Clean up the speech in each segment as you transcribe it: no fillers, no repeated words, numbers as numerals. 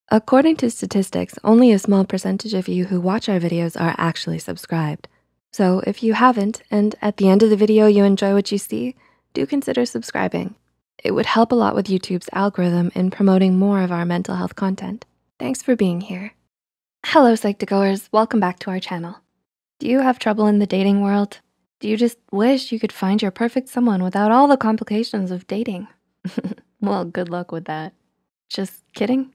According to statistics, only a small percentage of you who watch our videos are actually subscribed. So if you haven't, and at the end of the video you enjoy what you see, do consider subscribing. It would help a lot with YouTube's algorithm in promoting more of our mental health content. Thanks for being here. Hello, Psych2Goers, welcome back to our channel. Do you have trouble in the dating world? Do you just wish you could find your perfect someone without all the complications of dating? Well, good luck with that. Just kidding.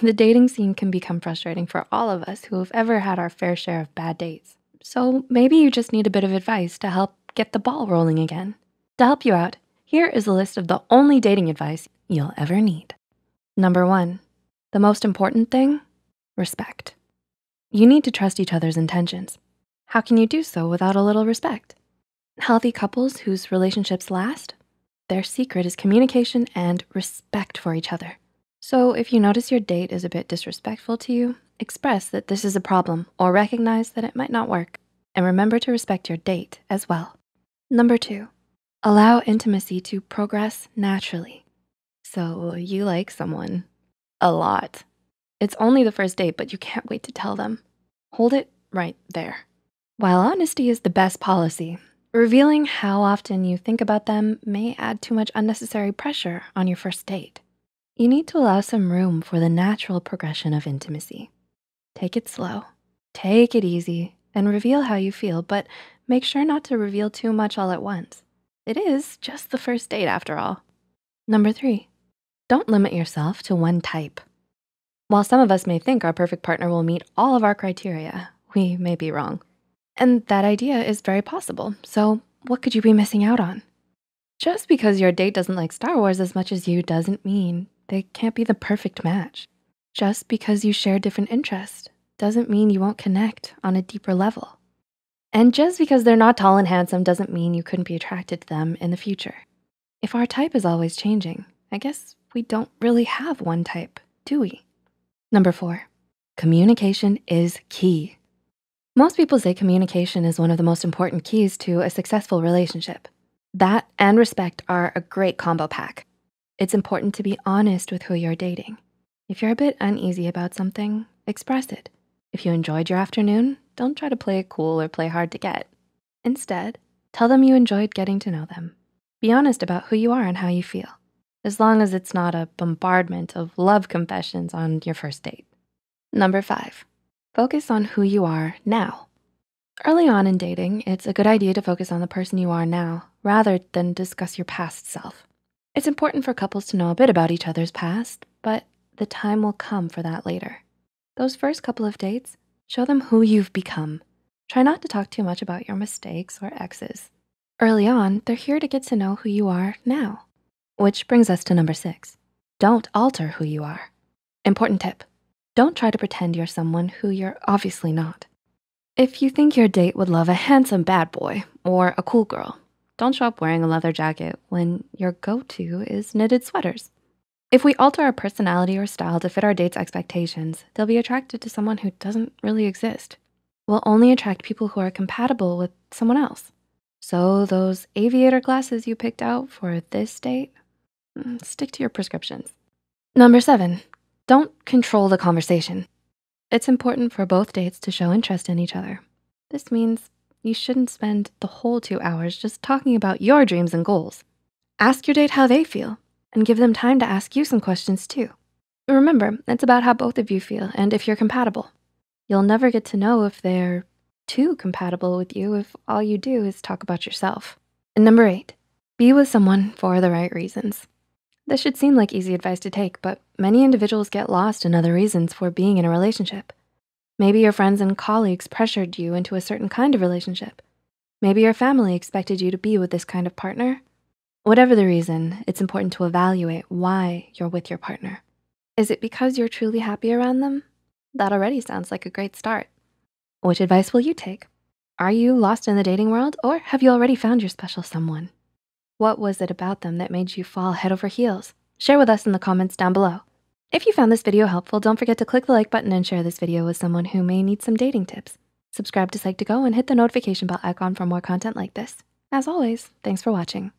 The dating scene can become frustrating for all of us who have ever had our fair share of bad dates. So maybe you just need a bit of advice to help get the ball rolling again. To help you out, here is a list of the only dating advice you'll ever need. Number 1, the most important thing, respect. You need to trust each other's intentions. How can you do so without a little respect? Healthy couples whose relationships last, their secret is communication and respect for each other. So if you notice your date is a bit disrespectful to you, express that this is a problem or recognize that it might not work. And remember to respect your date as well. Number 2, allow intimacy to progress naturally. So you like someone a lot. It's only the first date, but you can't wait to tell them. Hold it right there. While honesty is the best policy, revealing how often you think about them may add too much unnecessary pressure on your first date. You need to allow some room for the natural progression of intimacy. Take it slow, take it easy, and reveal how you feel, but make sure not to reveal too much all at once. It is just the first date after all. Number 3, don't limit yourself to one type. While some of us may think our perfect partner will meet all of our criteria, we may be wrong. And that idea is very possible, so what could you be missing out on? Just because your date doesn't like Star Wars as much as you doesn't mean they can't be the perfect match. Just because you share different interests doesn't mean you won't connect on a deeper level. And just because they're not tall and handsome doesn't mean you couldn't be attracted to them in the future. If our type is always changing, I guess we don't really have one type, do we? Number 4, communication is key. Most people say communication is one of the most important keys to a successful relationship. That and respect are a great combo pack. It's important to be honest with who you're dating. If you're a bit uneasy about something, express it. If you enjoyed your afternoon, don't try to play it cool or play hard to get. Instead, tell them you enjoyed getting to know them. Be honest about who you are and how you feel, as long as it's not a bombardment of love confessions on your first date. Number 5, focus on who you are now. Early on in dating, it's a good idea to focus on the person you are now rather than discuss your past self. It's important for couples to know a bit about each other's past, but the time will come for that later. Those first couple of dates, show them who you've become. Try not to talk too much about your mistakes or exes. Early on, they're here to get to know who you are now. Which brings us to number 6, don't alter who you are. Important tip, don't try to pretend you're someone who you're obviously not. If you think your date would love a handsome bad boy or a cool girl, don't show up wearing a leather jacket when your go-to is knitted sweaters. If we alter our personality or style to fit our date's expectations, they'll be attracted to someone who doesn't really exist. We'll only attract people who are compatible with someone else. So those aviator glasses you picked out for this date, stick to your prescriptions. Number 7, don't control the conversation. It's important for both dates to show interest in each other. This means you shouldn't spend the whole 2 hours just talking about your dreams and goals. Ask your date how they feel and give them time to ask you some questions too. Remember, it's about how both of you feel and if you're compatible. You'll never get to know if they're too compatible with you if all you do is talk about yourself. And number 8, be with someone for the right reasons. This should seem like easy advice to take, but many individuals get lost in other reasons for being in a relationship. Maybe your friends and colleagues pressured you into a certain kind of relationship. Maybe your family expected you to be with this kind of partner. Whatever the reason, it's important to evaluate why you're with your partner. Is it because you're truly happy around them? That already sounds like a great start. Which advice will you take? Are you lost in the dating world, or have you already found your special someone? What was it about them that made you fall head over heels? Share with us in the comments down below. If you found this video helpful, don't forget to click the like button and share this video with someone who may need some dating tips. Subscribe to Psych2Go and hit the notification bell icon for more content like this. As always, thanks for watching.